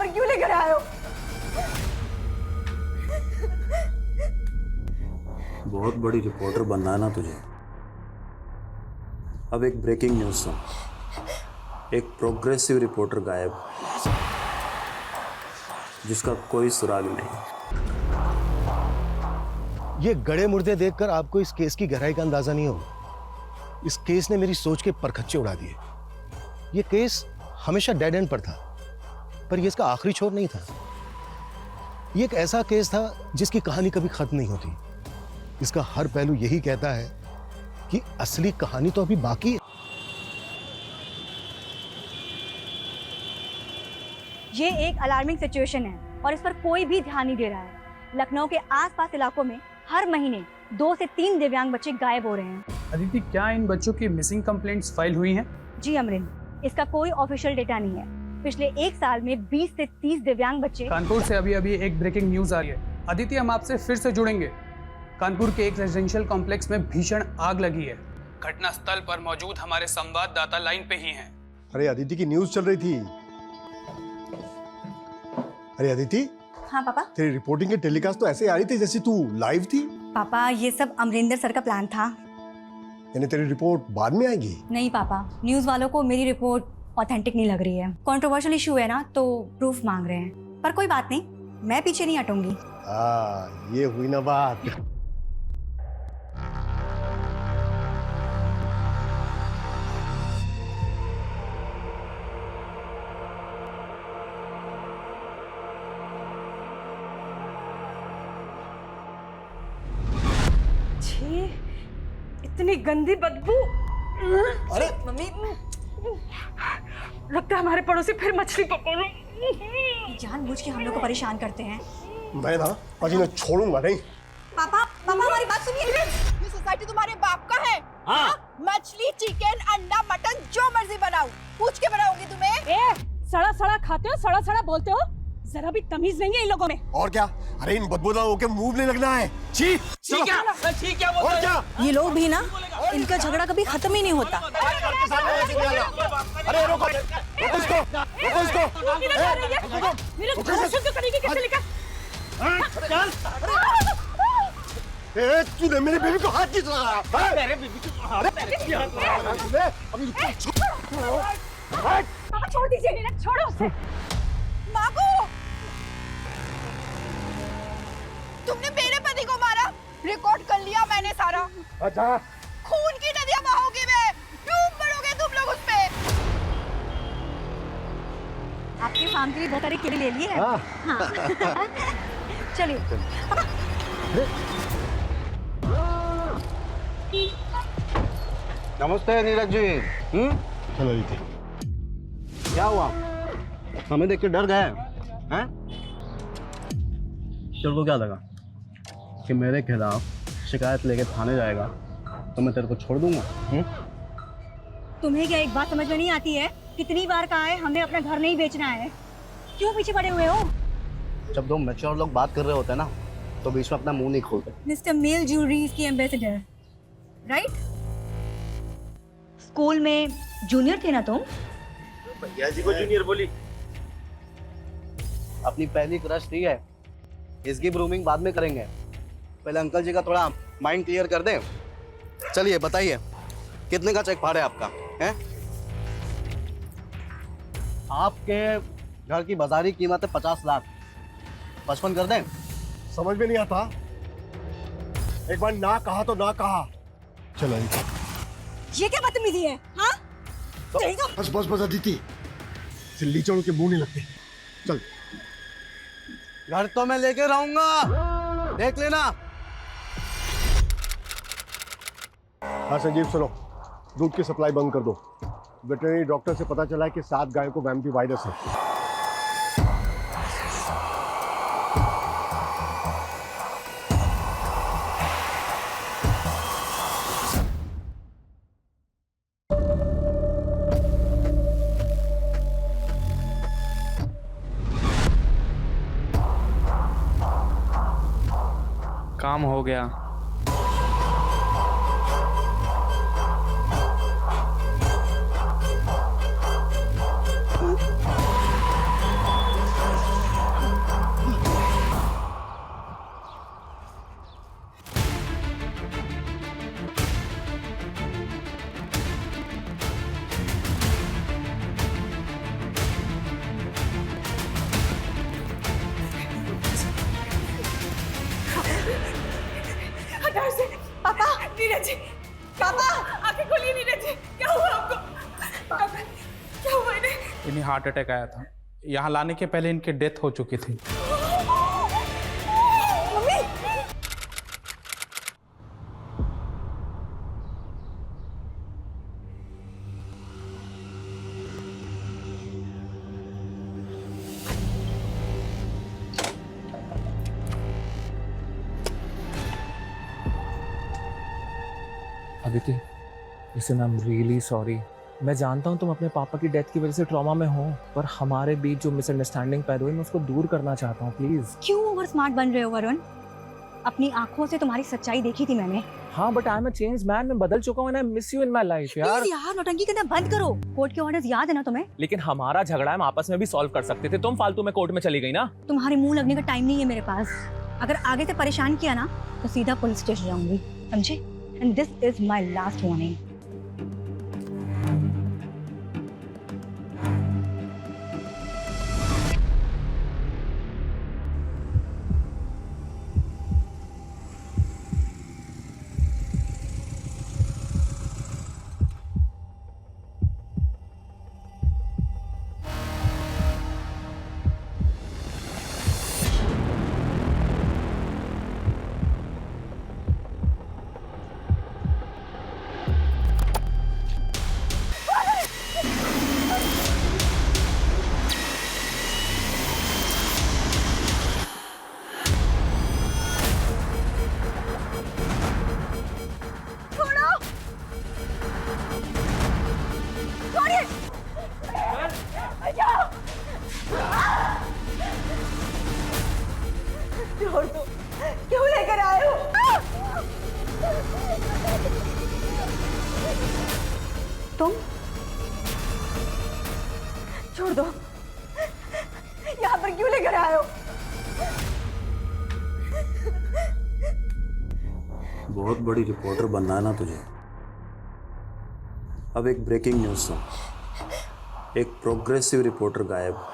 पर क्यों लेकर आए हो? बहुत बड़ी रिपोर्टर बनना है ना तुझे। अब एक ब्रेकिंग न्यूज़ सुन। एक प्रोग्रेसिव रिपोर्टर गायब, जिसका कोई सुराग नहीं। ये गड़े मुर्दे देखकर आपको इस केस की गहराई का अंदाजा नहीं होगा। इस केस ने मेरी सोच के परखच्चे उड़ा दिए। ये केस हमेशा डेड एंड पर था, पर ये इसका आखिरी छोर नहीं था। ये एक ऐसा केस था जिसकी कहानी कभी खत्म नहीं होती। इसका हर पहलू यही कहता है कि असली कहानी तो अभी बाकी है। ये एक अलार्मिंग सिचुएशन है और इस पर कोई भी ध्यान नहीं दे रहा है। लखनऊ के आसपास इलाकों में हर महीने 2 से 3 दिव्यांग बच्चे गायब हो रहे हैं। अदिति, क्या इन बच्चों की मिसिंग कंप्लेंट्स फाइल हुई हैं? जी अमरिंद, इसका कोई ऑफिशियल डेटा नहीं है। पिछले 1 साल में 20 से 30 दिव्यांग बच्चे। कानपुर से अभी एक ब्रेकिंग न्यूज आ रही है। अदिति, हम आपसे फिर से जुड़ेंगे। कानपुर के एक रेजिडेंशियल कॉम्प्लेक्स में भीषण आग लगी है। घटना स्थल पर मौजूद हमारे संवाददाता लाइन पे ही हैं। अरे अदिति की न्यूज चल रही थी। अरे अदिति। हाँ पापा। तेरी रिपोर्टिंग की टेलीकास्ट तो ऐसे आ रही थी जैसे तू लाइव थी। पापा, ये सब अमरिंदर सर का प्लान था। यानी तेरी रिपोर्ट बाद में आएगी? नहीं पापा, न्यूज वालों को मेरी रिपोर्ट ऑथेंटिक नहीं लग रही है। कंट्रोवर्शियल इशू है ना, तो प्रूफ मांग रहे हैं। पर कोई बात नहीं, मैं पीछे नहीं हटूंगी। ये हुई ना बात। इतनी गंदी बदबू। अरे मम्मी, लगता है हमारे पड़ोसी फिर मछली पकड़ रहे। जानबूझ के हम लोग को परेशान करते हैं। मैं ना आज इन्हें छोड़ूंगा नहीं। पापा हमारी बात सुनिए। ये सोसाइटी तुम्हारे बाप का है? हाँ। मछली, चिकन, अंडा, मटन जो मर्जी बनाओ, पूछ के बनाओगी तुम्हें। सड़ा सड़ा खाते हो, सड़ा सड़ा बोलते हो, जरा भी तमीज नहीं है इन लोगों में। और क्या? अरे इन बदबूदारों के मुंह नहीं लगना है। छी क्या? और क्या? ये लोग भी ना, इनका झगड़ा कभी खत्म ही नहीं होता। अरे रोको इसको, रोको इसको। मेरे घर से तो करेगी कैसे लिखा? तूने मेरी बीवी को हाथ किस लगाया? मेरे बीबी को पापा छोड़ दीजिए, नीरज छोड़ो उसे। मागो, तुमने मेरे पति को मारा। रिकॉर्ड कर लिया मैंने सारा। अच्छा, खून की नदियां बहाओगे, मैं डूब मरोगे तुम लोग उसपे। आपके फार्म के लिए बहुत सारे केले ले लिए हैं। हाँ। चलिए। नमस्ते नीरज जी। चलो रीति। क्या हुआ? हमें देख के डर गए हैं? तेरे को क्या लगा कि मेरे खिलाफ शिकायत लेके थाने जाएगा तो मैं तेरे को छोड़ दूंगा? तुम्हें क्या एक बात समझ में नहीं आती है? कितनी बार कहा है हमने अपना घर नहीं बेचना है, क्यों पीछे पड़े हुए हो? जब दो मैच्योर लोग बात कर रहे होते हैं ना, तो बीच में अपना मुंह नहीं खोलते। मिस्टर मेल ज्वेलरीज के एम्बेसडर, राइट? स्कूल में जूनियर थे ना तुम? भैया जी को जूनियर बोली। अपनी पहली क्रश थी है, इसकी ग्रूमिंग बाद में करेंगे। पहले अंकल जी का थोड़ा माइंड क्लियर कर दें। चलिए बताइए, कितने का चेक फाड़े आपका है? आपके घर की बाजारी कीमत है 50 लाख। 55 कर दें? समझ में नहीं आता। एक बार ना कहा तो ना कहा। चलो ये क्या बदतमीजी है? हाँ? बस बस बस अदिति, लीचड़ों के मुंह नहीं लगते। चल। घर तो मैं लेके रहूंगा, देख लेना। हाँ संजीव सुनो, दूध की सप्लाई बंद कर दो। वेटरनरी डॉक्टर से पता चला है कि 7 गायों को वैम्पी वायरस है। काम हो गया। जी, पापा आंखें खुली नहीं रही थी। क्या हुआ आपको? पापा क्या हुआ इन्हें? इन्हें हार्ट अटैक आया था। यहाँ लाने के पहले इनकी डेथ हो चुकी थी। Mummy Aditi, listen, I am really sorry. मैं जानता हूँ तुम अपने पापा की डेथ की वजह से ट्रॉमा में हो, पर हमारे बीच जो मिसअंडरस्टैंडिंग पैदा हुई मैं उसको दूर करना चाहता हूँ, प्लीज। क्यों ओवर स्मार्ट बन रहे हो वरुण? अपनी आंखों से तुम्हारी सच्चाई देखी थी मैंने। हाँ, but I am a changed man. मैं बदल चुका हूँ and I miss you in my life यार। प्लीज यार, नौटंकी करना बंद करो। कोर्ट के ऑर्डर्स याद है ना तुम्हें? लेकिन हमारा झगड़ा हम आपस में भी सॉल्व कर सकते थे। तुम फालतू में कोर्ट में चली गई ना। तुम्हारे मुंह लगने का टाइम नहीं है मेरे पास। अगर आगे से परेशान किया ना तो सीधा पुलिस स्टेशन जाऊंगी, समझे? And this is my last warning. छोड़ दो, क्यों लेकर आए हो? तुम छोड़ दो, यहाँ पर क्यों लेकर आए हो? बहुत बड़ी रिपोर्टर बनना है ना तुझे। अब एक ब्रेकिंग न्यूज़ सुन। एक प्रोग्रेसिव रिपोर्टर गायब,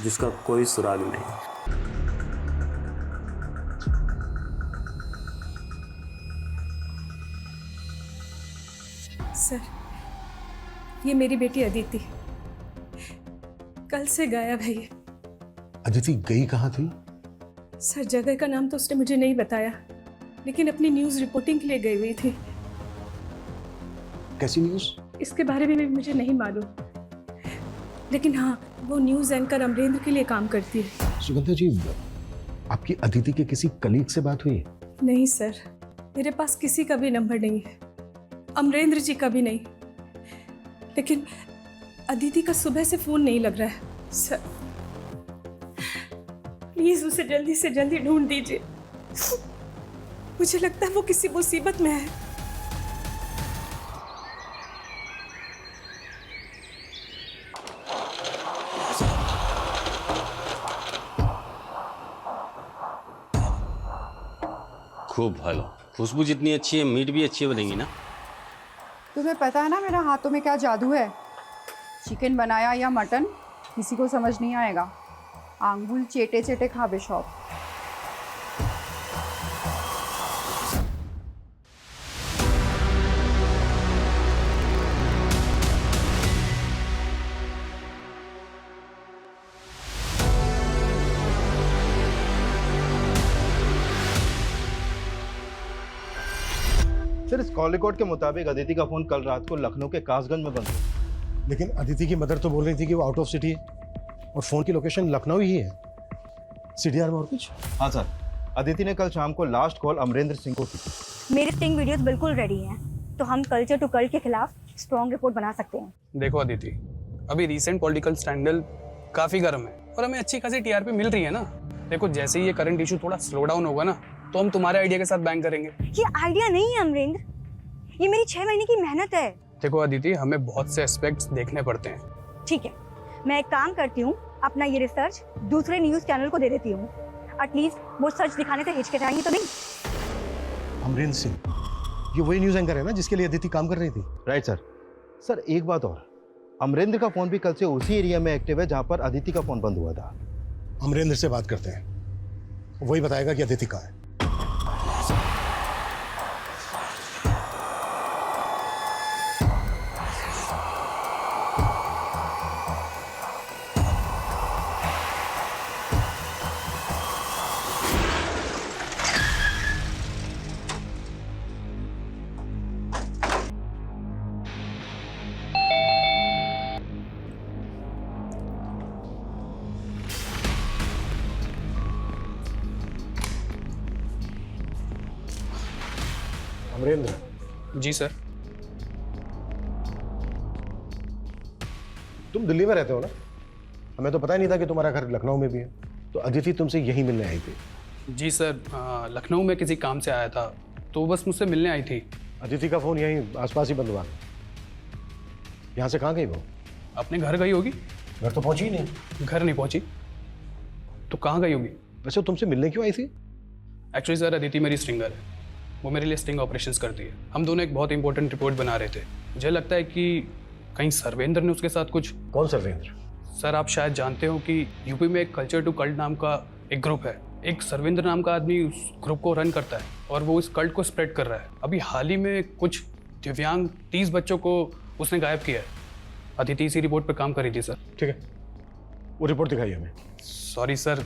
जिसका कोई सुराग नहीं। सर, ये मेरी बेटी अदिति कल से गायब है। ये अदिति गई कहाँ थी? सर, जगह का नाम तो उसने मुझे नहीं बताया, लेकिन अपनी न्यूज़ रिपोर्टिंग के लिए गई हुई थी। कैसी न्यूज़? इसके बारे में भी मुझे नहीं मालूम, लेकिन हाँ, वो न्यूज़ एंकर अमरेंद्र के लिए काम करती है। सुगंधा जी, आपकी अदिति के किसी कलीग से बात हुई? नहीं सर, मेरे पास किसी का भी नंबर नहीं है, अमरेंद्र जी का भी नहीं। लेकिन अदिति का सुबह से फ़ोन नहीं लग रहा है। सर प्लीज़ उसे जल्दी से जल्दी ढूंढ दीजिए। मुझे लगता है वो किसी मुसीबत में है। खूब भालो। खुशबू जितनी अच्छी है मीट भी अच्छी बनेगी ना। तुम्हें पता है ना मेरा हाथों में क्या जादू है? चिकन बनाया या मटन किसी को समझ नहीं आएगा। आंगुल चेटे चेटे खा बेशौक। सर, इस कॉल रिकॉर्ड के मुताबिक अदिति का फोन कल रात को लखनऊ के कासगंज में बंद हुआ। लेकिन अदिति की मदर तो बोल रही थी कि वो आउट ऑफ सिटी है और फोन की लोकेशन लखनऊ ही है। सीडीआर में और कुछ? हाँ सर, अदिति ने कल शाम को लास्ट कॉल अमरेंद्र सिंह को की। मेरे स्टिंग वीडियोस बिल्कुल रेडी हैं, तो हम कल्चर टू कल्ट के खिलाफ स्ट्रॉन्ग रिपोर्ट बना सकते हैं। देखो अदिति, अभी रिसेंट पॉलिटिकल स्कैंडल काफ़ी गर्म है और हमें अच्छी खासी टीआरपी मिल रही है ना। देखो, जैसे ही ये करंट इशू थोड़ा स्लो डाउन होगा ना, तो हम तुम्हारे आइडिया के साथ बैंक करेंगे। ये आइडिया नहीं है अमरेंद्र, ये मेरी 6 महीने की मेहनत है। देखो अदिति, हमें बहुत से एस्पेक्ट्स देखने पड़ते हैं। ठीक है, मैं एक काम करती हूँ, अपना ये रिसर्च दूसरे न्यूज़ चैनल को दे देती हूँ। एटलीस्ट वो सच दिखाने से हिचकिचाएंगे तो नहीं। अमरेंद्र सिंह, ये वही न्यूज़ एंकर है ना जिसके लिए अदिति काम कर रही थी? Right sir. सर एक बात और, अमरेंद्र का फोन भी कल से उसी एरिया में एक्टिव है जहाँ पर अदिति का फोन बंद हुआ था। अमरेंद्र से बात करते हैं, वही बताएगा कि अदिति कहाँ है। अमरेंद्र, जी सर। तुम दिल्ली में रहते हो ना? हमें तो पता ही नहीं था कि तुम्हारा घर लखनऊ में भी है। तो अदिति तुमसे यहीं मिलने आई थी? जी सर, लखनऊ में किसी काम से आया था, तो बस मुझसे मिलने आई थी। अदिति का फोन यहीं आसपास ही बंद हुआ। यहाँ से कहाँ गई वो? अपने घर गई होगी। घर तो पहुंची ही नहीं। घर नहीं पहुंची तो कहाँ गई होगी? वैसे तुमसे मिलने क्यों आई थी? एक्चुअली सर, अदिति मेरी स्ट्रिंगर है। वो मेरे लिए स्टिंग ऑपरेशंस करती है। हम दोनों एक बहुत इंपॉर्टेंट रिपोर्ट बना रहे थे। मुझे लगता है कि कहीं सर्वेंद्र ने उसके साथ कुछ। कौन सर्वेंद्र? सर, आप शायद जानते हो कि यूपी में एक कल्चर टू कल्ट नाम का एक ग्रुप है। एक सर्वेंद्र नाम का आदमी उस ग्रुप को रन करता है और वो इस कल्ट को स्प्रेड कर रहा है। अभी हाल ही में कुछ दिव्यांग 30 बच्चों को उसने गायब किया है। अदिति इसी रिपोर्ट पर काम कर रही थी सर। ठीक है, वो रिपोर्ट दिखाइए हमें। सॉरी सर,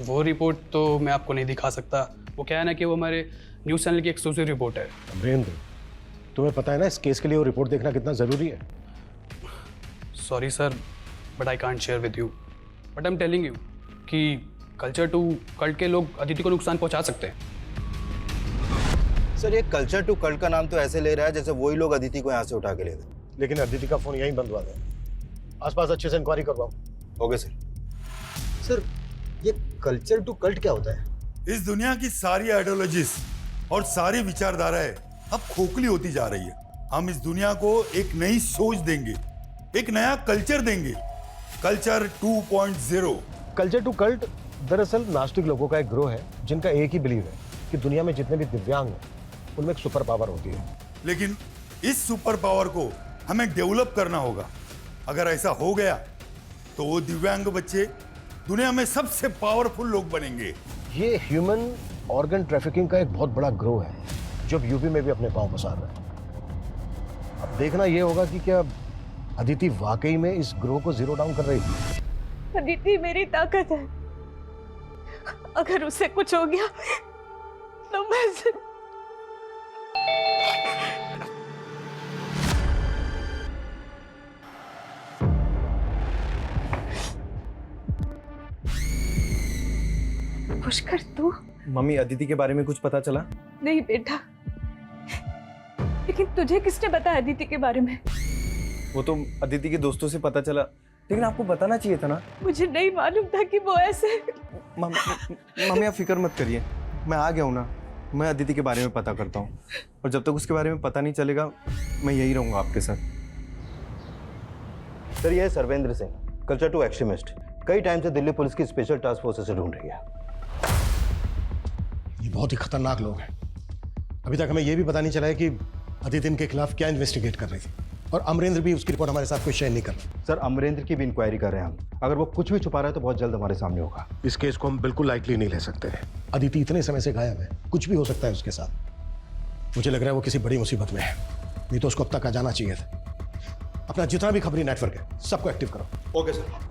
वो रिपोर्ट तो मैं आपको नहीं दिखा सकता। वो क्या है ना कि वो हमारे न्यूज़ चैनल की एक्सक्लूसिव रिपोर्ट है। अमरेंद्र, तुम्हें पता है ना इस केस के लिए वो रिपोर्ट देखना कितना ज़रूरी है? Sorry sir, but I can't share with you. But I am telling you कि कल्चर टू कल्ट के लोग अदिति को नुकसान पहुंचा सकते हैं। सर, ये कल्चर टू कल्ट का नाम तो ऐसे ले रहा है जैसे वही लोग अदिति को यहाँ से उठा के ले गए। लेकिन अदिति का फोन यहीं बंद हुआ था। आसपास अच्छे से इंक्वायरी करवाओ। Okay sir. सर, ये कल्चर टू कल्ट क्या होता है? इस दुनिया की सारी आइडियोलॉजीज और सारी विचारधाराएं अब खोखली होती जा रही है। हम इस दुनिया को एक नई सोच देंगे, एक नया कल्चर देंगे, कल्चर 2.0। कल्चर टू कल्ट दरअसल नास्तिक लोगों का एक ग्रोह है जिनका एक ही बिलीव है कि दुनिया में जितने भी दिव्यांग हैं उनमें एक सुपर पावर होती है। लेकिन इस सुपर पावर को हमें डेवलप करना होगा। अगर ऐसा हो गया तो वो दिव्यांग बच्चे दुनिया में सबसे पावरफुल लोग बनेंगे। ये ह्यूमन ऑर्गन ट्रैफिकिंग का एक बहुत बड़ा ग्रोह है जो अब यूपी में भी अपने पांव पसार रहा है। अब देखना ये होगा कि क्या अदिति वाकई में इस ग्रोह को जीरो डाउन कर रही थी। अदिति मेरी ताकत है। अगर उसे कुछ हो गया तो मैं पुष्कर, तू? मम्मी, अदिति के बारे में कुछ पता चला? नहीं बेटा, लेकिन तुझे किसने बताया अदिति के बारे में? वो तो अदिति के दोस्तों से पता चला, लेकिन आपको बताना चाहिए था ना। मुझे नहीं मालूम था कि वो ऐसे। मम्मी, आप फिक्र मत करिए, मैं आ गया हूँ ना। मैं अदिति के बारे में पता करता हूँ और जब तक उसके बारे में पता नहीं चलेगा मैं यही रहूँगा आपके साथ। सर, ये है Sarvendra Singh, culture to extremist. कई टाइम से दिल्ली पुलिस की स्पेशल टास्क फोर्स से ढूंढ रही है। ये बहुत ही खतरनाक लोग हैं। अभी तक हमें यह भी पता नहीं चला है कि अदिति इनके खिलाफ क्या इन्वेस्टिगेट कर रही थी और अमरेंद्र भी उसकी रिपोर्ट हमारे साथ कोई शेयर नहीं कर रहा। सर, अमरेंद्र की भी इंक्वायरी कर रहे हैं हम। अगर वो कुछ भी छुपा रहा है तो बहुत जल्द हमारे सामने होगा। इस केस को हम बिल्कुल लाइटली नहीं ले सकते। अदिति इतने समय से गायब है, कुछ भी हो सकता है उसके साथ। मुझे लग रहा है वो किसी बड़ी मुसीबत में है, नहीं तो उसको अब तक आ जाना चाहिए था। अपना जितना भी खबरी नेटवर्क है सबको एक्टिव करो। Okay sir.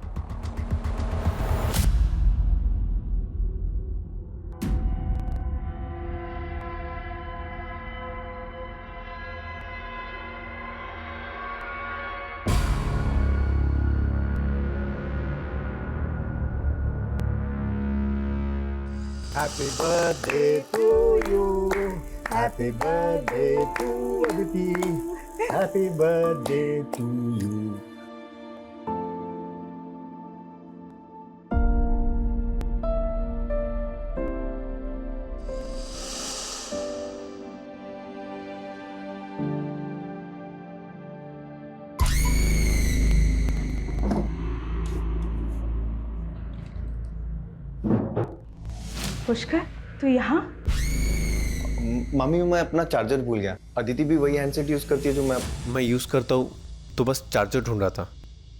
Happy birthday to you. Happy birthday to Aditi. Happy birthday to you. Pushkar, तू यहाँ? मम्मी, मैं अपना चार्जर भूल गया। अदिति भी वही हैंडसेट यूज करती है जो मैं यूज करता हूँ, तो बस चार्जर ढूंढ रहा था।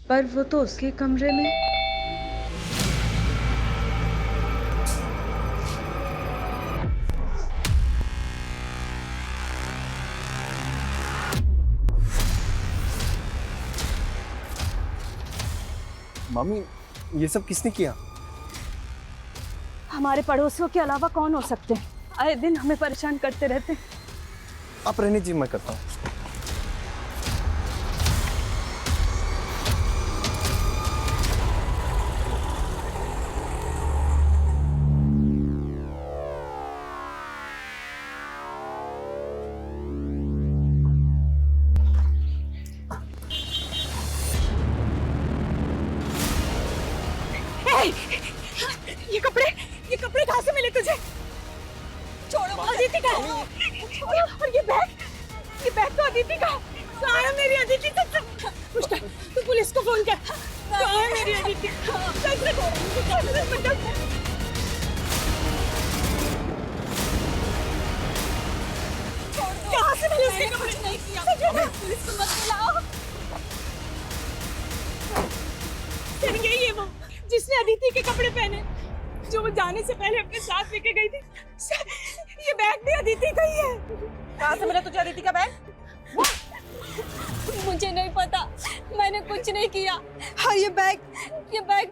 पर वो तो उसके कमरे में। मम्मी, ये सब किसने किया? हमारे पड़ोसियों के अलावा कौन हो सकते हैं? आए दिन हमें परेशान करते रहते हैं। आप रहने दीजिए, मैं करता हूँ। ये कपड़े कहाँ से मिले तुझे? छोड़ो, अदिति का है। और ये बैग तो अदिति का है। कहाँ है मेरी अदिति? कुछ कर, तू पुलिस को फोन कर। कहाँ है मेरी अदिति? कहाँ से मिले उसके कपड़े? नहीं किया, पुलिस को मत बुलाओ। सर यही है वो जिसने अदिति के कपड़े पहने, जो वो जाने से पहले अपने साथ लेके गई थी। सर ये बैग भी अदिति का ही है। कहाँ से मिला तुझे अदिति का बैग? मुझे नहीं पता, मैंने कुछ नहीं किया। और ये बैग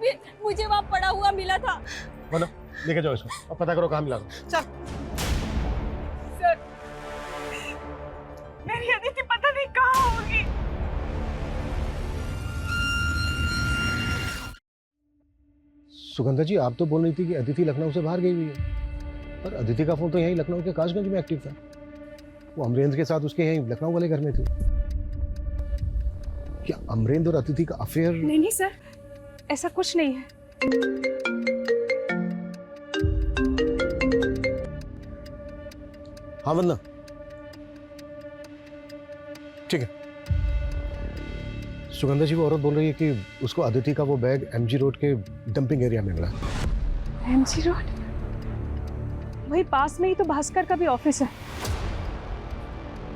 भी मुझे वहाँ पड़ा हुआ मिला था। बोलो, लेके जाओ इसको और पता करो कहाँ मिला। चल। सर मेरी अदिति पता नहीं कहाँ होगी। सुगंधा जी, आप तो बोल रही थी कि अदिति लखनऊ से बाहर गई हुई है, पर अदिति का फोन तो यहीं लखनऊ के कासगंज में एक्टिव था। वो अमरेंद्र के साथ उसके यहीं लखनऊ वाले घर में थी। क्या अमरेंद्र और अदिति का अफेयर? नहीं सर, ऐसा कुछ नहीं है। हाँ वरना ठीक है। सुगंधा जी, वो औरत बोल रही है कि उसको अदिति का वो बैग एमजी रोड के डंपिंग एरिया में मिला। MG road? वही पास में ही तो भास्कर का भी ऑफिस है।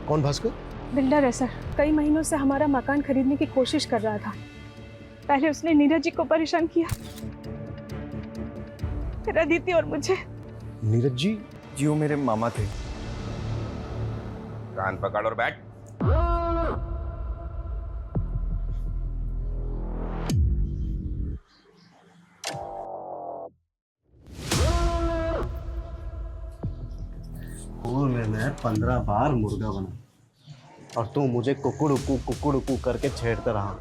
कौन भास्कर? बिल्डर है सर, कई महीनों से हमारा मकान खरीदने की कोशिश कर रहा था। पहले उसने नीरज जी को परेशान किया, फिर अदिति और मुझे। नीरज जी? जी वो मेरे मामा थे। कान पकड़ और बैठ। स्कूल में मैं 15 बार मुर्गा बना और तू मुझे कुकुड़ करके छेड़ता रहा।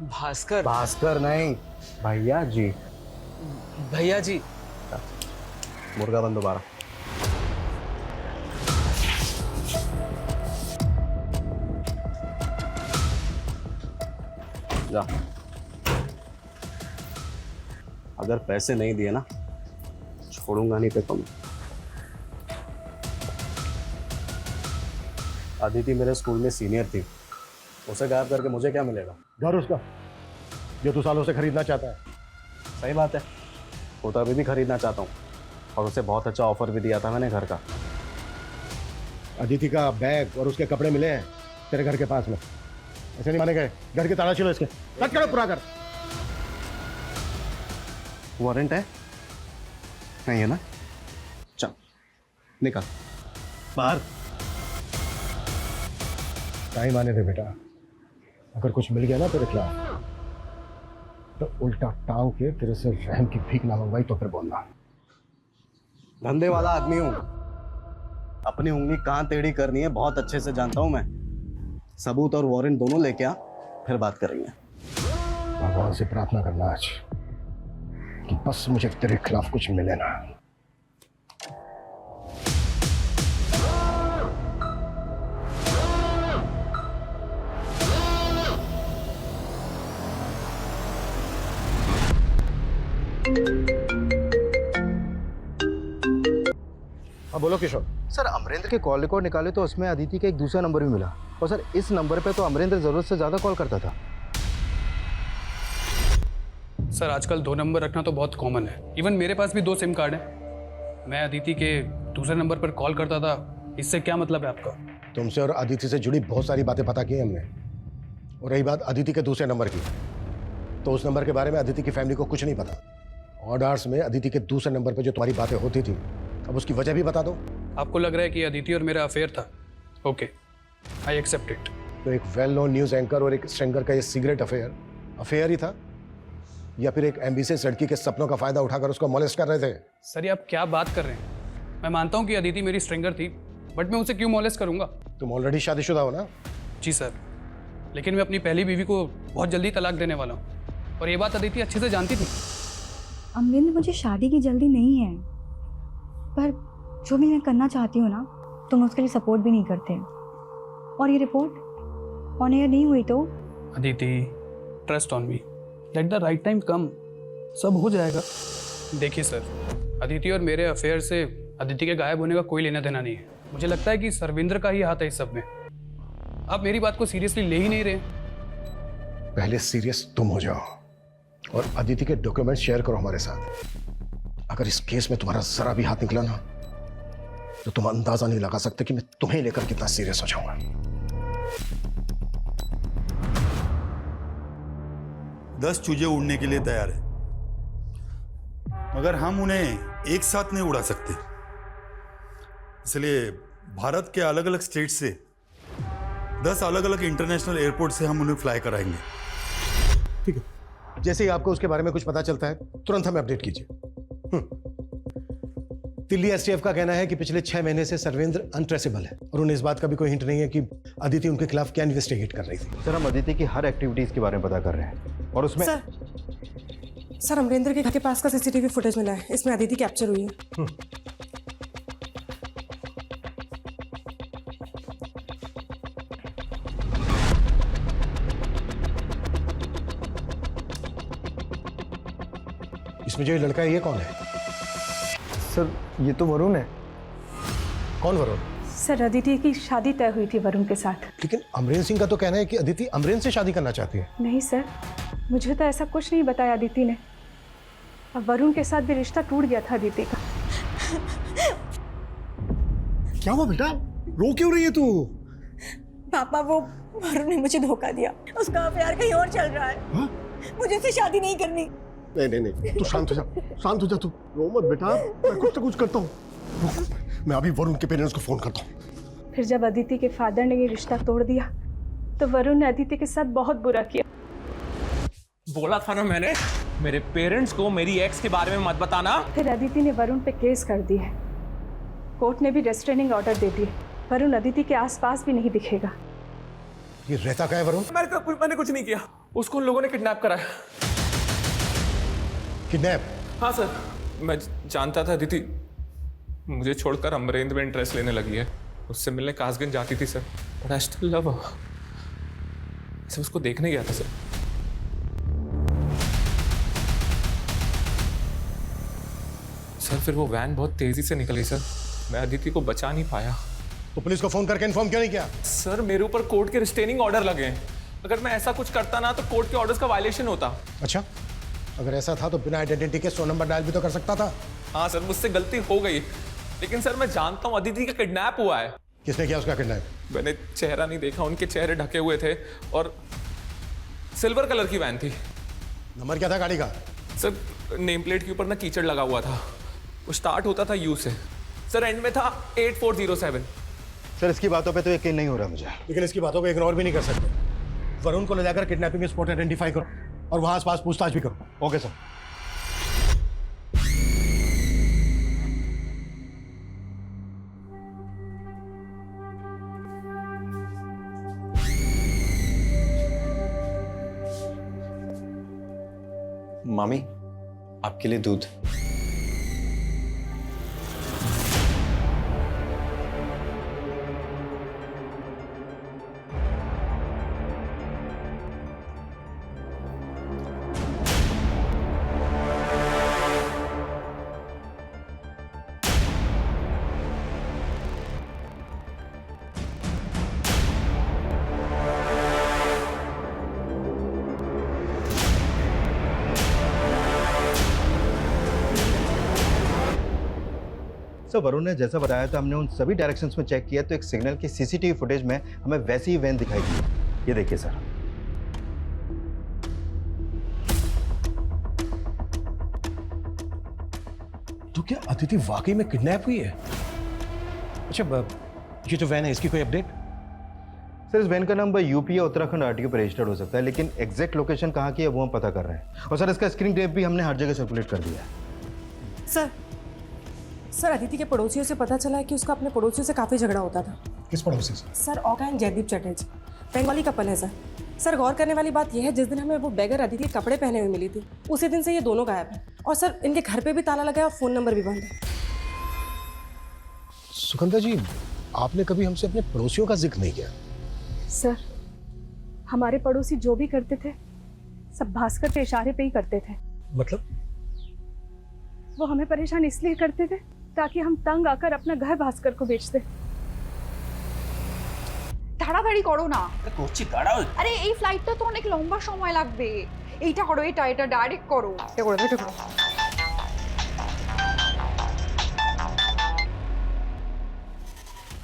भास्कर नहीं, भैया जी। भैया जी। मुर्गा बन दोबारा। जा। अगर पैसे नहीं दिए ना, छोड़ूंगा नहीं पे तुम। अदिति मेरे स्कूल में सीनियर थी, उसे गायब करके मुझे क्या मिलेगा? घर उसका जो तू सालों से खरीदना चाहता है। सही बात है, वो तो अभी भी खरीदना चाहता हूँ और उसे बहुत अच्छा ऑफर भी दिया था मैंने घर का। अदिति का बैग और उसके कपड़े मिले हैं तेरे घर के पास में। ऐसे नहीं माने गए, घर के ताला छिलो इसके। कट करो, पूरा कर। वारंट है? नहीं है ना? चल निकल बाहर। टाइम आने दे बेटा, अगर कुछ मिल गया ना तेरे खिलाफ तो उल्टा टांग के तेरे से रहम की भीख ना मंगवाई तो फिर बोलना। धंधे वाला आदमी हूं, अपनी उंगली कहाँ टेढ़ी करनी है बहुत अच्छे से जानता हूं मैं। सबूत और वारंट दोनों लेके आ, फिर बात करेंगे। भगवान से प्रार्थना करना आज कि बस मुझे तेरे खिलाफ कुछ मिले ना। हाँ बोलो किशोर। सर अमरेंद्र के कॉल रिकॉर्ड निकाले तो उसमें अदिति का एक दूसरा नंबर भी मिला, और सर इस नंबर पे तो अमरेंद्र जरूरत से ज्यादा कॉल करता था। सर आजकल 2 नंबर रखना तो बहुत कॉमन है। इवन मेरे पास भी 2 सिम कार्ड हैं। मैं अदिति के दूसरे नंबर पर कॉल करता था। इससे क्या मतलब है आपका? तुमसे और अदिति से जुड़ी बहुत सारी बातें पता की हमने। और रही बात अदिति के दूसरे नंबर की, तो उस नंबर के बारे में अदिति की फैमिली को कुछ नहीं पता। ऑड आवर्स में अदिति के दूसरे नंबर पर जो तुम्हारी बातें होती थी, अब उसकी वजह भी बता दो। आपको लग रहा है कि अदिति और मेरा अफेयर था? Okay, I accept it. तो एक वेल नोन न्यूज एंकर और एक स्ट्रिंगर का ये सीक्रेट अफेयर ही था, या फिर एक एम्बिशियस लड़की के सपनों का फायदा उठाकर उसको मॉलेस्ट कर रहे थे? सर ये आप क्या बात कर रहे हैं? मैं मानता हूँ कि अदिति मेरी स्ट्रिंगर थी, बट मैं उसे क्यों मॉलेस्ट करूंगा? तुम ऑलरेडी शादीशुदा हो ना? जी सर, लेकिन मैं अपनी पहली बीवी को बहुत जल्दी तलाक देने वाला हूँ, और ये बात अदिति अच्छे से जानती थी। अमरिंदर, मुझे शादी की जल्दी नहीं है, पर जो भी मैं करना चाहती हूँ ना, तुम उसके लिए सपोर्ट भी नहीं करते। और ये रिपोर्ट ऑन एयर नहीं हुई तो? Aditi, trust on me, let the right time come, सब हो जाएगा। देखिए सर, अदिति और मेरे अफेयर से अदिति के गायब होने का कोई लेना देना नहीं है। मुझे लगता है कि सर्वेंद्र का ही हाथ है इस सब में। आप मेरी बात को सीरियसली ले ही नहीं रहे। पहले सीरियस तुम हो जाओ और अदिति के डॉक्यूमेंट शेयर करो हमारे साथ। अगर इस केस में तुम्हारा जरा भी हाथ निकला ना, तो तुम अंदाजा नहीं लगा सकते कि मैं तुम्हें लेकर कितना सीरियस हो जाऊंगा। 10 चूजे उड़ने के लिए तैयार है, मगर हम उन्हें एक साथ नहीं उड़ा सकते। इसलिए भारत के अलग अलग स्टेट से 10 अलग अलग इंटरनेशनल एयरपोर्ट से हम उन्हें फ्लाई कराएंगे। ठीक है, जैसे ही आपको उसके बारे में कुछ पता चलता है तुरंत हमें अपडेट कीजिए। दिल्ली एसटीएफ का कहना है कि पिछले 6 महीने से सर्वेंद्र अनट्रेसेबल है और उन्हें इस बात का भी कोई हिंट नहीं है कि अदिति उनके खिलाफ क्या इन्वेस्टिगेट कर रही थी। सर हम अदिति की हर एक्टिविटीज के बारे में पता कर रहे हैं और उसमें सर अमरेंद्र के घर के पास का सीसीटीवी फुटेज मिला है, इसमें अदिति कैप्चर हुई है। इसमें जो ये लड़का है ये कौन है? सर ये तो वरुण है। कौन वरुण? सर अदिति की शादी तय हुई थी वरुण के साथ। लेकिन अमरेंद्र सिंह का तो कहना है कि अदिति अमरेंद्र से शादी करना चाहती है। नहीं सर, मुझे तो ऐसा कुछ नहीं बताया अदिति ने। अब वरुण के साथ भी रिश्ता टूट गया था अदिति का। क्या हुआ बेटा, रो क्यों रही है तू? पापा वो वरुण ने मुझे धोखा दिया, उसका अफेयर कहीं और चल रहा है। हाँ? मुझे उससे शादी नहीं करनी। नहीं, तू शांत हो जा, शांत हो जा, तू रो मत बेटा, मैं कुछ ना कुछ करता हूँ। मैं अभी वरुण के पेरेंट्स को फोन करता हूँ। फिर जब अदिति के फादर ने ये रिश्ता तोड़ दिया तो वरुण ने अदिति के साथ बहुत बुरा किया। बोला था ना मैंने, मेरे पेरेंट्स को मेरी एक्स के बारे में मत बताना। फिर अदिति ने वरुण पे केस कर दी है। कोर्ट ने भी रेस्ट्रेनिंग ऑर्डर दे दिए। वरुण अदिति के आसपास भी नहीं दिखेगा। ये रहता क्या है वरुण? मैंने कुछ नहीं किया, उसको उन लोगों ने किडनैप करा है। किडनैप? हाँ सर, मैं जानता था अदिति मुझे छोड़कर अमरेंद्र में इंटरेस्ट लेने लगी है। उससे मिलने कासगंज जाती थी sir, but I still love her. Sir उसको देखने गया था सर। सर फिर वो वैन बहुत तेजी से निकली सर, मैं अदिति को बचा नहीं पाया। तो पुलिस को फोन करके इन्फॉर्म क्यों नहीं किया? सर मेरे ऊपर कोर्ट के रिस्ट्रेनिंग ऑर्डर लगे हैं। अगर मैं ऐसा कुछ करता ना तो कोर्ट के ऑर्डर्स का वायलेशन होता। अच्छा, अगर ऐसा था तो बिना आइडेंटिटी के 100 नंबर डायल भी तो कर सकता था। हाँ सर, मुझसे गलती हो गई, लेकिन सर मैं जानता हूँ अदिति का किडनैप हुआ है। किसने किया उसका किडनैप? मैंने चेहरा नहीं देखा, उनके चेहरे ढके हुए थे और सिल्वर कलर की वैन थी। नंबर क्या था गाड़ी का? सर नेम प्लेट के ऊपर ना कीचड़ लगा हुआ था, वो स्टार्ट होता था यू से, सर एंड में था 8407। सर इसकी बातों पे तो यकीन नहीं हो रहा मुझे। लेकिन इसकी बातों को इग्नोर भी नहीं कर सकते। वरुण को ले जाकर किडनैपिंग स्पॉट आइडेंटिफाई करो और वहां आसपास पूछताछ भी करो। Okay sir. मामी, आपके लिए दूध। सर वरुण ने जैसा बताया था, हमने उन सभी डायरेक्शंस में चेक किया तो एक सिग्नल की सीसीटीवी फुटेज में हमें वैसी ही वैन दिखाई दी। ये देखिए सर। तो क्या अदिति वाकई में किडनैप हुई है? अच्छा, ये जो वैन है इसकी कोई अपडेट? सर इस वैन का नंबर यूपी या उत्तराखंड आरटीओ पर रजिस्टर्ड हो सकता है, लेकिन एग्जैक्ट लोकेशन कहाँ की है वो हम पता कर रहे हैं। और सर इसका स्क्रीन टेप भी हमने हर जगह सर्कुलेट कर दिया है। सर अदिति के पड़ोसियों से पता चला है कि उसका अपने पड़ोसियों से काफी झगड़ा होता था। किस पड़ोसी से? सर ओका एंड जयदीप चटर्जी, बंगाली कपल है सर। सर गौर करने वाली बात यह है, जिस दिन हमें वो बेगर अदिति के कपड़े पहने हुए मिली थी, उसी दिन से ये दोनों गायब हैं। और सर इनके घर पे भी ताला लगा है और फोन नंबर भी बंद है। सुगंधा जी, आपने कभी हमसे अपने पड़ोसियों का जिक्र नहीं किया। सर हमारे पड़ोसी जो भी करते थे सब भास्कर के इशारे पे ही करते थे। मतलब? वो हमें परेशान इसलिए करते थे ताकि हम तंग आकर अपना घर भास्कर को बेच दे। তাড়াতাড়ি করো না। করছি দাঁড়াও। আরে এই ফ্লাইটটা তো অনেক লম্বা সময় লাগবে। এইটা করো, এটা ডাইরেক্ট করো। এটা করো, এটা করো।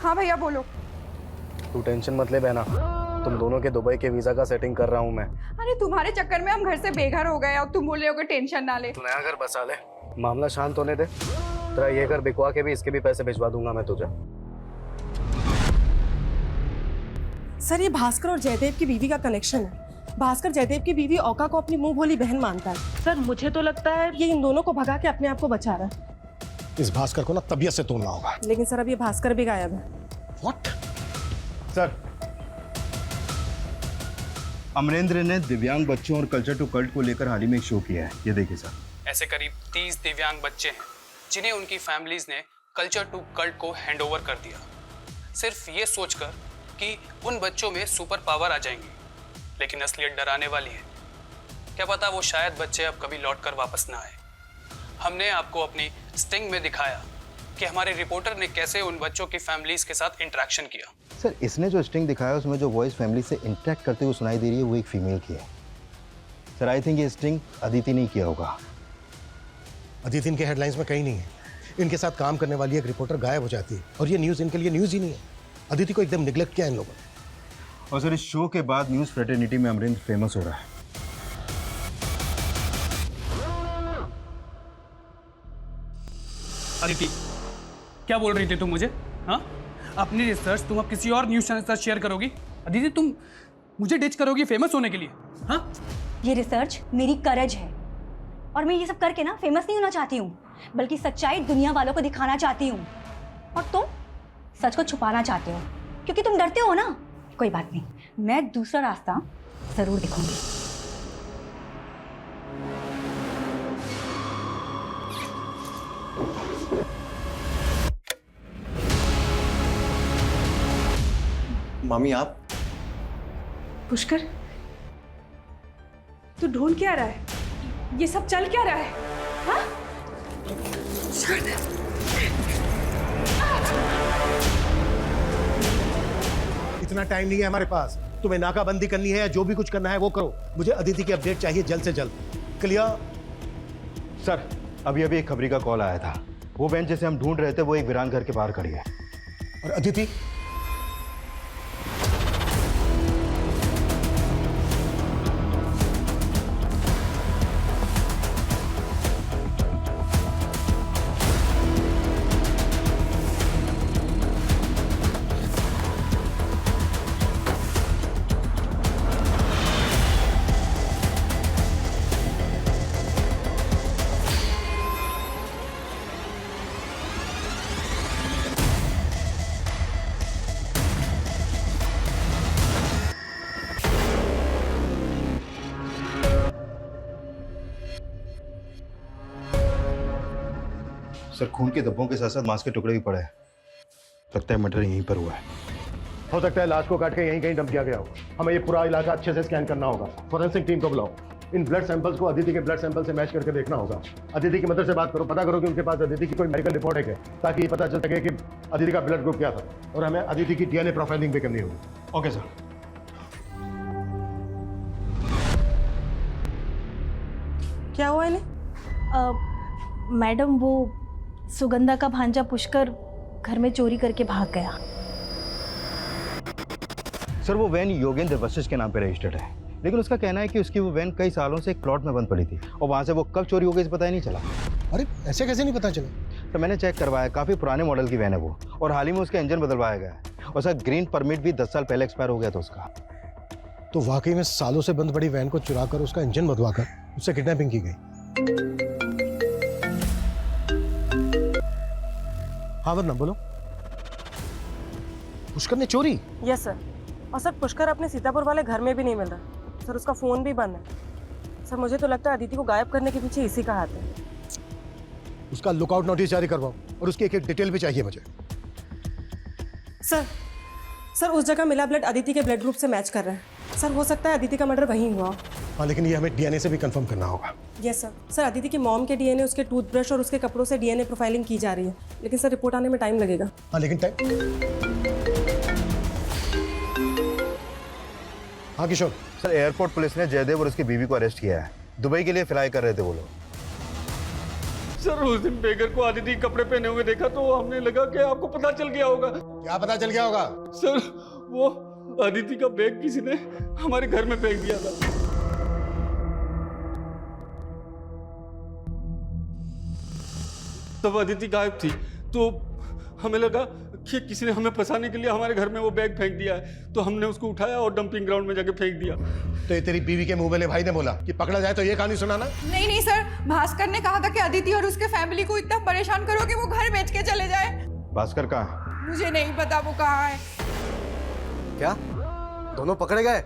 हाँ भैया बोलो। तू टेंशन मत ले बहना, तुम दोनों के दुबई के वीजा का सेटिंग कर रहा हूँ मैं। अरे तुम्हारे चक्कर में हम घर से बेघर हो गए, अब तुम बोल रहे हो कि टेंशन ना ले। तू नया घर बसा ले, मामला शांत होने दे। तेरा ये घर बिकवा के भी इसके भी पैसे भिजवा दूंगा मैं तुझे। सर ये भास्कर और जयदेव की बीवी का कनेक्शन है। भास्कर जयदेव की बीवी औका को अपनी मुंह भोली बहन मानता है। सर मुझे तो लगता है ये इन दोनों को भगा के अपने आप को बचा रहा है। इस भास्कर को ना तबीयत से तोड़ना होगा। लेकिन सर अब ये भास्कर भी गायब है। What? सर, अमरेंद्र ने दिव्यांग बच्चों और कल्चर टू कल्ट को लेकर हाल ही में एक शो किया है, ये देखिए सर। ऐसे करीब 30 दिव्यांग बच्चे हैं जिन्हें उनकी फैमिलीज ने कल्चर टू कल्ट को हैंडओवर कर दिया, सिर्फ ये सोचकर कि उन बच्चों में सुपर पावर आ जाएंगी। लेकिन असलियत डराने वाली है। क्या पता वो शायद बच्चे अब कभी लौट कर वापस ना आए। हमने आपको अपनी स्टिंग में दिखाया कि हमारे रिपोर्टर ने कैसे उन बच्चों की फैमिलीज के साथ इंटरेक्शन किया। सर, इसने जो स्टिंग दिखाया उसमें जो वॉइस फैमिली से इंटरेक्ट करते हुए सुनाई दे रही है वो एक फीमेल की है। सर, आई थिंक ये स्टिंग अदिति ने किया होगा। अदिति इनके हेडलाइंस में कहीं नहीं है। इनके साथ काम करने वाली एक रिपोर्टर गायब हो जाती है और ये न्यूज़ इनके लिए न्यूज़ ही नहीं है। अदिति को एकदम निगलेक्ट किया इन लोगों ने। और सर, इस शो के बाद न्यूज़ फ्रेटर्निटी में अमरेंद्र फेमस हो रहा है। अदिति, क्या बोल रही थी तुम मुझे? हाँ, अपनी रिसर्च तुम अब किसी और न्यूज़ चैनल के साथ शेयर करोगी? अदिति, तुम मुझे डिच करोगी फेमस होने के लिए? हाँ, ये रिसर्च मेरी करज है और मैं ये सब करके ना फेमस नहीं होना चाहती हूँ, बल्कि सच्चाई दुनिया वालों को दिखाना चाहती हूँ। और तुम सच को छुपाना चाहते हो क्योंकि तुम डरते हो ना। कोई बात नहीं, मैं दूसरा रास्ता जरूर दिखाऊंगी। मामी आप? पुष्कर, तू ढूंढ क्या रहा है? ये सब चल क्या रहा है? हाँ? छोड़ दे। इतना टाइम नहीं है हमारे पास। तुम्हें नाकाबंदी करनी है या जो भी कुछ करना है वो करो। मुझे अदिति की अपडेट चाहिए जल्द से जल्द। क्लियर? सर, अभी एक खबरी का कॉल आया था। वो बहन जिसे हम ढूंढ रहे थे वो एक वीरान घर के बाहर खड़ी है। और अदिति? सर, खून के धब्बों के साथ साथ मांस के टुकड़े भी पड़े हैं। लगता है मर्डर यहीं पर हुआ है। हो सकता है लाश को काट के यहीं कहीं डंप किया गया हो। हमें ये पूरा इलाका अच्छे से स्कैन करना होगा। फॉरेंसिक टीम को बुलाओ। इन ब्लड सैंपल्स को अदिति के ब्लड सैंपल से मैच करके देखना होगा। अदिति की मदद से बात करो, पता करो कि उनके पास अदिति की कोई मेडिकल रिपोर्ट है क्या, ताकि ये पता चल सके कि अदिति का ब्लड ग्रुप क्या था। और हमें अदिति की डीएनए प्रोफाइलिंग भी करनी होगी। Okay sir. क्या हुआ इन्हें? मैडम, वो सुगंधा का भांजा पुष्कर घर में चोरी करके भाग गया। सर, वो वैन योगेंद्र वशिष्ठ के नाम पे रजिस्टर्ड है, लेकिन उसका कहना है कि उसकी वो वैन कई सालों से एक प्लॉट में बंद पड़ी थी और वहाँ से वो कब चोरी हो गई इसे पता ही नहीं चला। अरे ऐसे कैसे नहीं पता चला? तो मैंने चेक करवाया, काफ़ी पुराने मॉडल की वैन है वो, और हाल ही में उसका इंजन बदलवाया गया है। और सर, ग्रीन परमिट भी 10 साल पहले एक्सपायर हो गया था उसका। तो वाकई में सालों से बंद पड़ी वैन को चुरा कर उसका इंजन बदलवा कर उससे किडनैपिंग की गई। हाँ वरना बोलो। पुष्कर ने चोरी? Yes sir. और सर, पुष्कर अपने सीतापुर वाले घर में भी नहीं मिल रहा सर। उसका फोन भी बंद है सर। मुझे तो लगता है अदिति को गायब करने के पीछे इसी का हाथ है। उसका लुकआउट नोटिस जारी करवाओ और उसकी एक डिटेल भी चाहिए मुझे। सर उस जगह मिला ब्लड अदिति के ब्लड ग्रुप से मैच कर रहा है सर। हो सकता है अदिति का मर्डर वहीं हुआ। हाँ, लेकिन ये हमें डीएनए से भी कंफर्म करना होगा। Yes sir. सर अदिति के मॉम के डीएनए, उसके टूथब्रश और उसके कपड़ों से डीएनए प्रोफाइलिंग की जा रही है, लेकिन सर रिपोर्ट आने में टाइम लगेगा। हाँ, लेकिन टाइम। हाँ किशोर। सर एयरपोर्ट पुलिस ने जयदेव और उसकी बीवी को अरेस्ट किया है। दुबई के लिए फ्लाई कर रहे थे वो लोग। सर उस दिन बेगर को अदिति कपड़े पहने हुए देखा तो हमने लगा कि आपको पता चल गया होगा। क्या पता चल गया होगा? सर वो अदिति का बैग किसी ने हमारे घर में फेंक दिया था। तब अदिति गायब थी तो हमें लगा कि किसी ने हमें फंसाने के लिए हमारे घर में वो बैग फेंक दिया है, तो हमने उसको उठाया और डंपिंग ग्राउंड में जाके फेंक दिया। तो ये तेरी बीवी के मुंह वाले भाई ने बोला कि पकड़ा जाए तो ये कहानी सुनाना? नहीं नहीं सर, भास्कर ने कहा था कि अदिति और उसके फैमिली को इतना परेशान करो कि वो घर बेच के चले जाए। भास्कर कहाँ? मुझे नहीं पता वो कहाँ है। क्या दोनों पकड़े गए?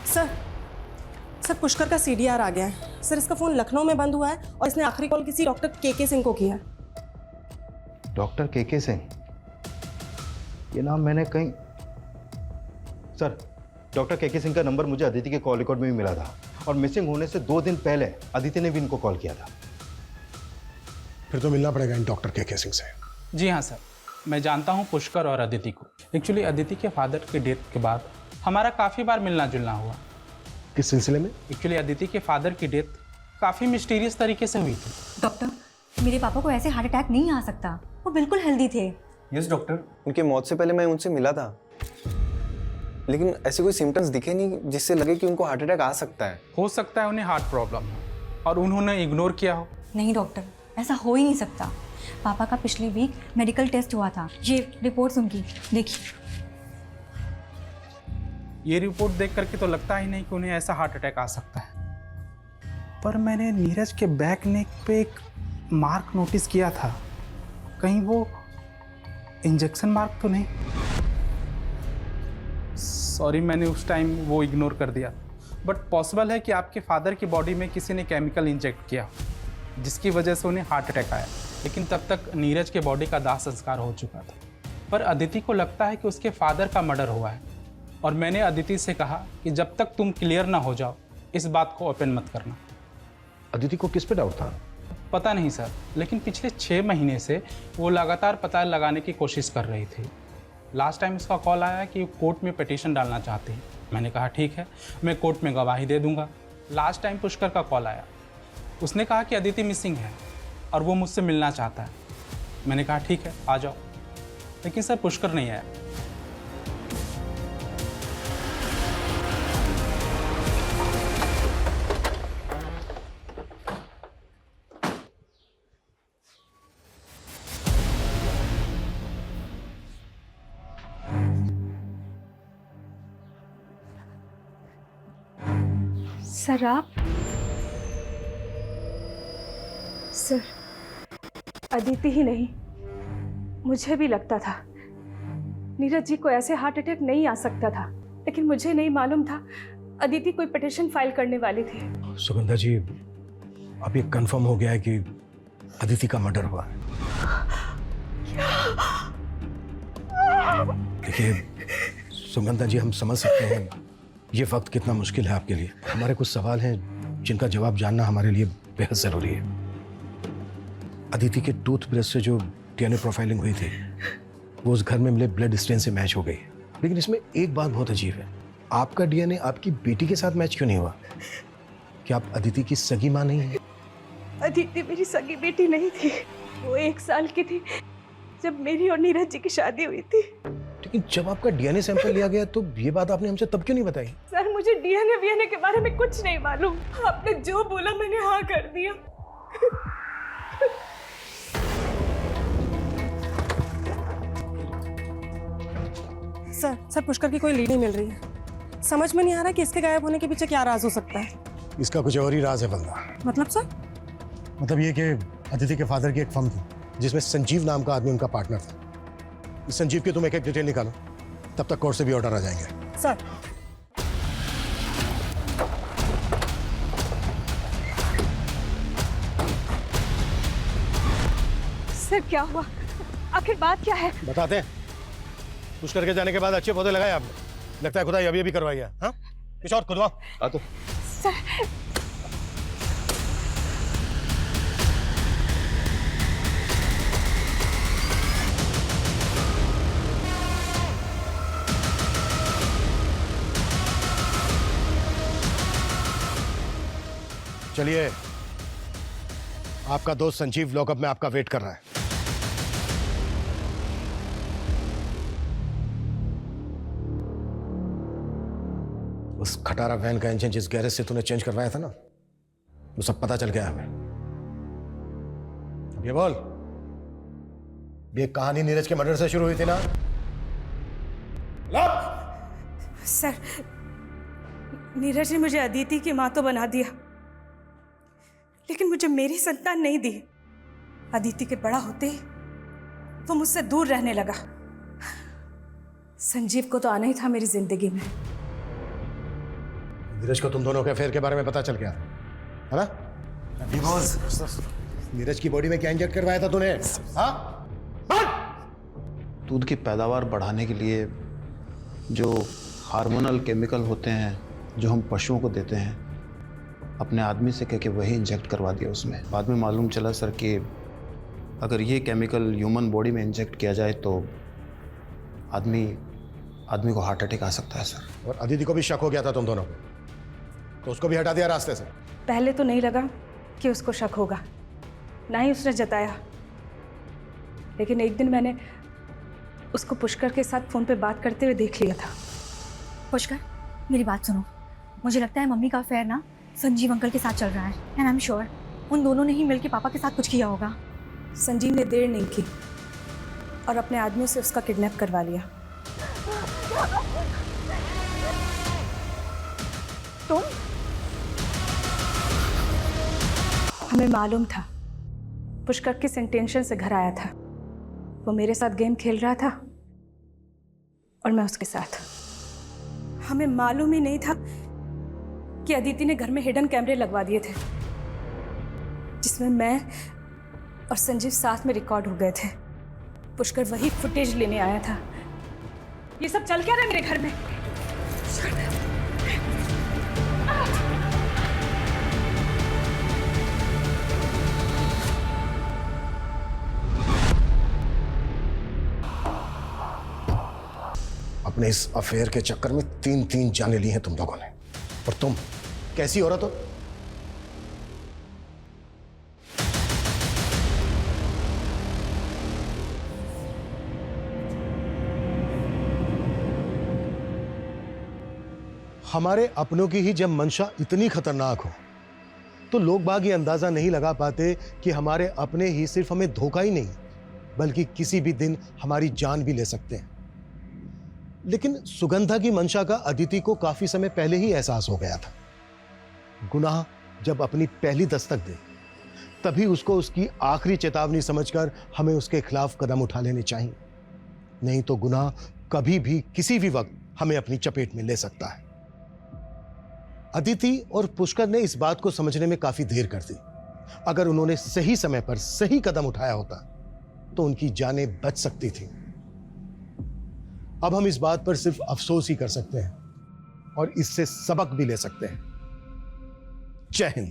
सर पुष्कर का सीडीआर आ गया है। सर इसका फोन लखनऊ में बंद हुआ है और इसने आखिरी कॉल किसी डॉक्टर के सिंह को किया है। डॉक्टर के सिंह? ये नाम मैंने कहीं। सर डॉक्टर के सिंह का नंबर मुझे अदिति के कॉल रिकॉर्ड में भी मिला था और मिसिंग होने से 2 दिन पहले अदिति ने भी इनको कॉल किया था। फिर तो मिलना पड़ेगा इन डॉक्टर के सिंह से। जी हाँ सर, मैं जानता हूँ पुष्कर और अदिति को। एक्चुअली अदिति के फादर के डेथ के बाद हमारा काफ़ी बार मिलना जुलना हुआ। किस सिलसिले में? एक्चुअली अदिति के फादर की डेथ काफ़ी मिस्टीरियस तरीके से हुई थी। डॉक्टर, मेरे पापा को ऐसे हार्ट अटैक नहीं आ सकता, वो बिल्कुल हेल्दी थे। यस डॉक्टर, उनकी मौत से पहले मैं उनसे मिला था, लेकिन ऐसे कोई सिम्टम्स दिखे नहीं जिससे लगे कि उनको हार्ट अटैक आ सकता है। हो सकता है उन्हें हार्ट प्रॉब्लम हो और उन्होंने इग्नोर किया हो। नहीं डॉक्टर, ऐसा हो ही नहीं सकता। पापा का पिछले वीक मेडिकल टेस्ट हुआ था, ये रिपोर्ट्स उनकी देखिए। ये रिपोर्ट देख करके तो लगता ही नहीं कि उन्हें ऐसा हार्ट अटैक आ सकता है। पर मैंने नीरज के बैक नेक पे एक मार्क नोटिस किया था, कहीं वो इंजेक्शन मार्क तो नहीं? सॉरी, मैंने उस टाइम वो इग्नोर कर दिया। बट पॉसिबल है कि आपके फादर की बॉडी में किसी ने केमिकल इंजेक्ट किया जिसकी वजह से उन्हें हार्ट अटैक आया, लेकिन तब तक नीरज के बॉडी का दाह संस्कार हो चुका था। पर अदिति को लगता है कि उसके फादर का मर्डर हुआ है और मैंने अदिति से कहा कि जब तक तुम क्लियर ना हो जाओ इस बात को ओपन मत करना। अदिति को किस पे डाउट था? पता नहीं सर, लेकिन पिछले 6 महीने से वो लगातार पता लगाने की कोशिश कर रही थी। लास्ट टाइम उसका कॉल आया कि कोर्ट में पिटीशन डालना चाहती है। मैंने कहा ठीक है, मैं कोर्ट में गवाही दे दूंगा। लास्ट टाइम पुष्कर का कॉल आया, उसने कहा कि अदिति मिसिंग है और वो मुझसे मिलना चाहता है। मैंने कहा ठीक है, आ जाओ, लेकिन सर पुष्कर नहीं आया। सर आप? सर अदिति ही नहीं, मुझे भी लगता था नीरज जी को ऐसे हार्ट अटैक नहीं आ सकता था, लेकिन मुझे नहीं मालूम था अदिति कोई पिटीशन फाइल करने वाली थी। सुगंधा जी, अब ये कंफर्म हो गया है कि अदिति का मर्डर हुआ है। देखिए सुगंधा जी, हम समझ सकते हैं ये वक्त कितना मुश्किल है आपके लिए। हमारे कुछ सवाल हैं जिनका जवाब जानना हमारे लिए बेहद ज़रूरी है। अदिति के टूथब्रश से जो डीएनए प्रोफाइलिंग हुई थी वो उस घर में मिले ब्लड स्टेन से मैच हो गई, लेकिन इसमें एक बात बहुत अजीब है, आपका डीएनए आपकी बेटी के साथ मैच क्यों नहीं हुआ? क्या आप अदिति की सगी माँ नहीं है? अदिति मेरी सगी बेटी नहीं थी, वो 1 साल की थी जब मेरी और नीरज जी की शादी हुई थी। लेकिन जब आपका डीएनए सैंपल लिया गया तो ये बात आपने हमसे तब क्यों नहीं बताई? सर मुझे डीएनए के बारे में कुछ नहीं मालूम, आपने जो बोला मैंने हाँ कर दिया। सर पुष्कर की कोई लीड नहीं मिल रही है। समझ में नहीं आ रहा कि इसके गायब होने के पीछे क्या राज हो सकता है। इसका कुछ और ही राज है बंदा। मतलब सर? मतलब ये कि अदिति के फादर की एक फर्म थी जिसमें संजीव नाम का आदमी उनका पार्टनर था। इस संजीव की तुम एक डिटेल निकालो, तब तक कोर्ट से भी ऑर्डर आ जाएंगे। सर सर क्या हुआ, आखिर बात क्या है? बताते हैं। पुष्कर के जाने के बाद अच्छे पौधे लगाए आपने, लगता है खुदाई अभी अभी करवाई है। हाँ, कुछ और खुदवाओ। आ तो चलिए, आपका दोस्त संजीव लॉकअप में आपका वेट कर रहा है। उस खटारा वैन का इंजन जिस गैरेज से तूने चेंज करवाया था ना, वो सब पता चल गया हमें। ये बोल, ये कहानी नीरज के मर्डर से शुरू हुई थी ना? सर, नीरज ने मुझे अदिति की मां तो बना दिया, लेकिन मुझे मेरी संतान नहीं दी। अदिति के बड़ा होते ही वो मुझसे दूर रहने लगा। संजीव को तो आना ही था मेरी जिंदगी में। नीरज को तुम दोनों के अफेयर के बारे में पता चल गया है ना? नीरज की बॉडी में क्या इंजेक्ट करवाया था तूने? हाँ? दूध की पैदावार बढ़ाने के लिए जो हार्मोनल केमिकल होते हैं जो हम पशुओं को देते हैं, अपने आदमी से कह के वही इंजेक्ट करवा दिया उसमें। बाद में मालूम चला सर कि अगर ये केमिकल ह्यूमन बॉडी में इंजेक्ट किया जाए तो आदमी को हार्ट अटैक आ सकता है सर। और अदिति को भी शक हो गया था तुम दोनों, तो उसको भी हटा दिया रास्ते से? पहले तो नहीं लगा कि उसको शक होगा, ना ही उसने जताया, लेकिन एक दिन मैंने उसको पुष्कर के साथ फोन पे बात करते हुए देख लिया था। पुष्कर, मेरी बात सुनो। मुझे लगता है मम्मी का अफेयर ना संजीव अंकल के साथ चल रहा है, एंड आई एम श्योर उन दोनों ने ही मिलकर पापा के साथ कुछ किया होगा। संजीव ने देर नहीं की और अपने आदमियों से उसका किडनैप करवा लिया। तुम? हमें मालूम था पुष्कर किस इंटेंशन से घर आया था। वो मेरे साथ गेम खेल रहा था और मैं उसके साथ। हमें मालूम ही नहीं था कि अदिति ने घर में हिडन कैमरे लगवा दिए थे, जिसमें मैं और संजीव साथ में रिकॉर्ड हो गए थे। पुष्कर वही फुटेज लेने आया था। ये सब चल क्या रहा है मेरे घर में? अपने इस अफेयर के चक्कर में 3 जाने ली हैं तुम लोगों ने। और तुम कैसी औरत हो? हमारे अपनों की ही जब मंशा इतनी खतरनाक हो तो लोग बाग ये अंदाजा नहीं लगा पाते कि हमारे अपने ही सिर्फ हमें धोखा ही नहीं बल्कि किसी भी दिन हमारी जान भी ले सकते हैं। लेकिन सुगंधा की मंशा का अदिति को काफी समय पहले ही एहसास हो गया था। गुनाह जब अपनी पहली दस्तक दे तभी उसको उसकी आखिरी चेतावनी समझकर हमें उसके खिलाफ कदम उठा लेने चाहिए, नहीं तो गुनाह कभी भी किसी भी वक्त हमें अपनी चपेट में ले सकता है। अदिति और पुष्कर ने इस बात को समझने में काफी देर कर दी। अगर उन्होंने सही समय पर सही कदम उठाया होता तो उनकी जानें बच सकती थी। अब हम इस बात पर सिर्फ अफसोस ही कर सकते हैं और इससे सबक भी ले सकते हैं। जय हिंद।